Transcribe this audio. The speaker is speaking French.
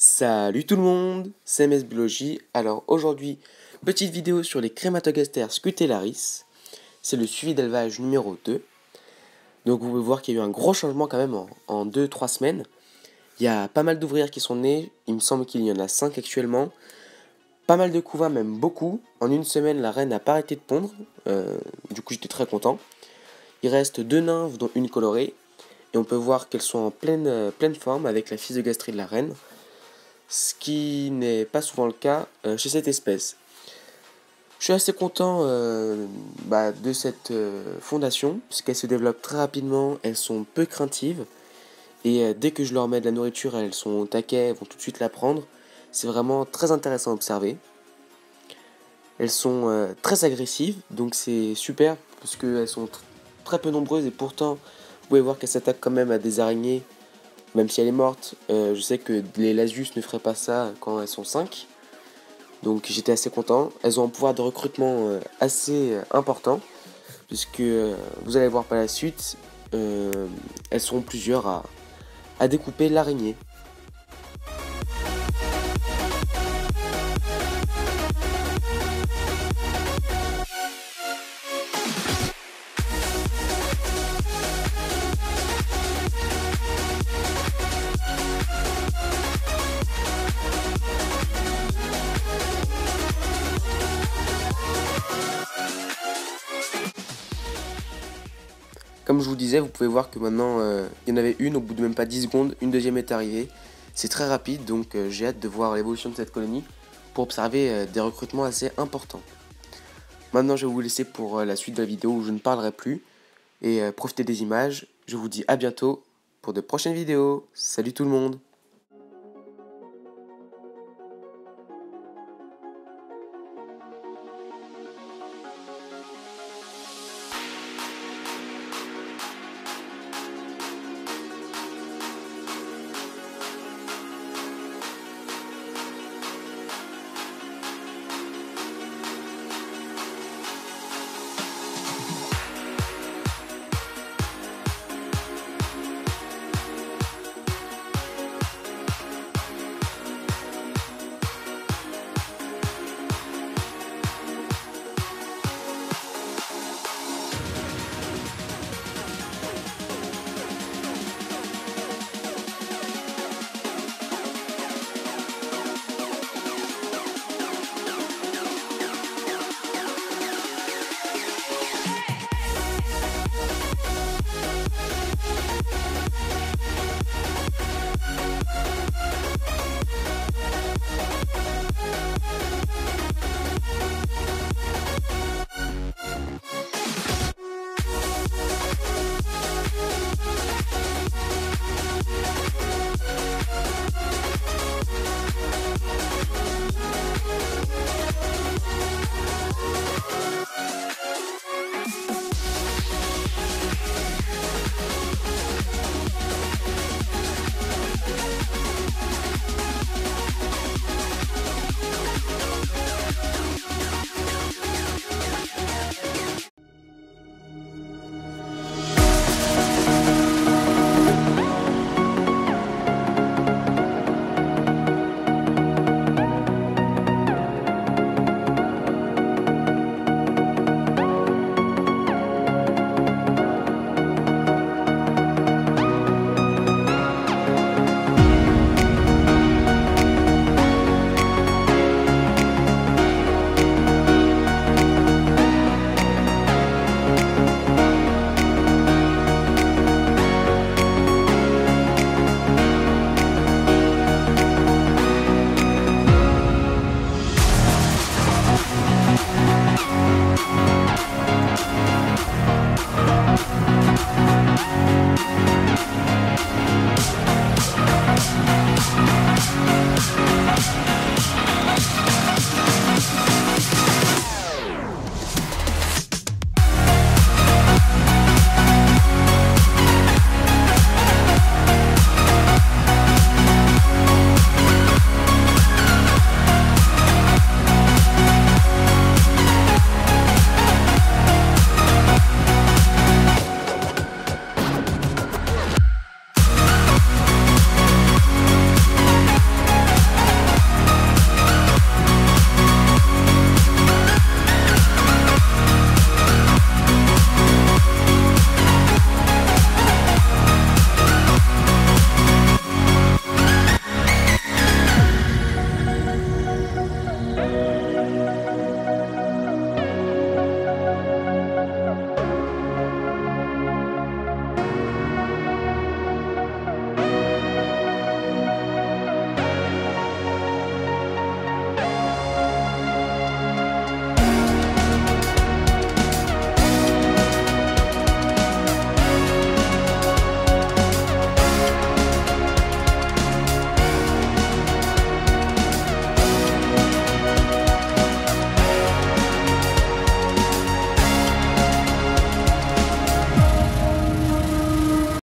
Salut tout le monde, c'est MS Biologie. Alors aujourd'hui, petite vidéo sur les Crématogastères scutellaris. C'est le suivi d'élevage numéro 2. Donc vous pouvez voir qu'il y a eu un gros changement quand même en 2-3 semaines. Il y a pas mal d'ouvrières qui sont nées, il me semble qu'il y en a 5 actuellement. Pas mal de couvains, même beaucoup. En une semaine, la reine n'a pas arrêté de pondre. Du coup j'étais très content. Il reste 2 nymphes dont une colorée. Et on peut voir qu'elles sont en pleine forme avec la physogastrie de la reine. Ce qui n'est pas souvent le cas chez cette espèce. Je suis assez content de cette fondation, puisqu'elles se développent très rapidement, elles sont peu craintives, et dès que je leur mets de la nourriture, elles sont au taquet, elles vont tout de suite la prendre. C'est vraiment très intéressant à observer. Elles sont très agressives, donc c'est super, parce qu'elles sont très peu nombreuses, et pourtant, vous pouvez voir qu'elles s'attaquent quand même à des araignées. Même si elle est morte, je sais que les Lasius ne feraient pas ça quand elles sont 5. Donc j'étais assez content. Elles ont un pouvoir de recrutement assez important. Puisque vous allez voir par la suite, elles seront plusieurs à découper l'araignée. Comme je vous disais, vous pouvez voir que maintenant, il y en avait une au bout de même pas 10 secondes, une deuxième est arrivée. C'est très rapide, donc j'ai hâte de voir l'évolution de cette colonie pour observer des recrutements assez importants. Maintenant, je vais vous laisser pour la suite de la vidéo où je ne parlerai plus et profitez des images. Je vous dis à bientôt pour de prochaines vidéos. Salut tout le monde!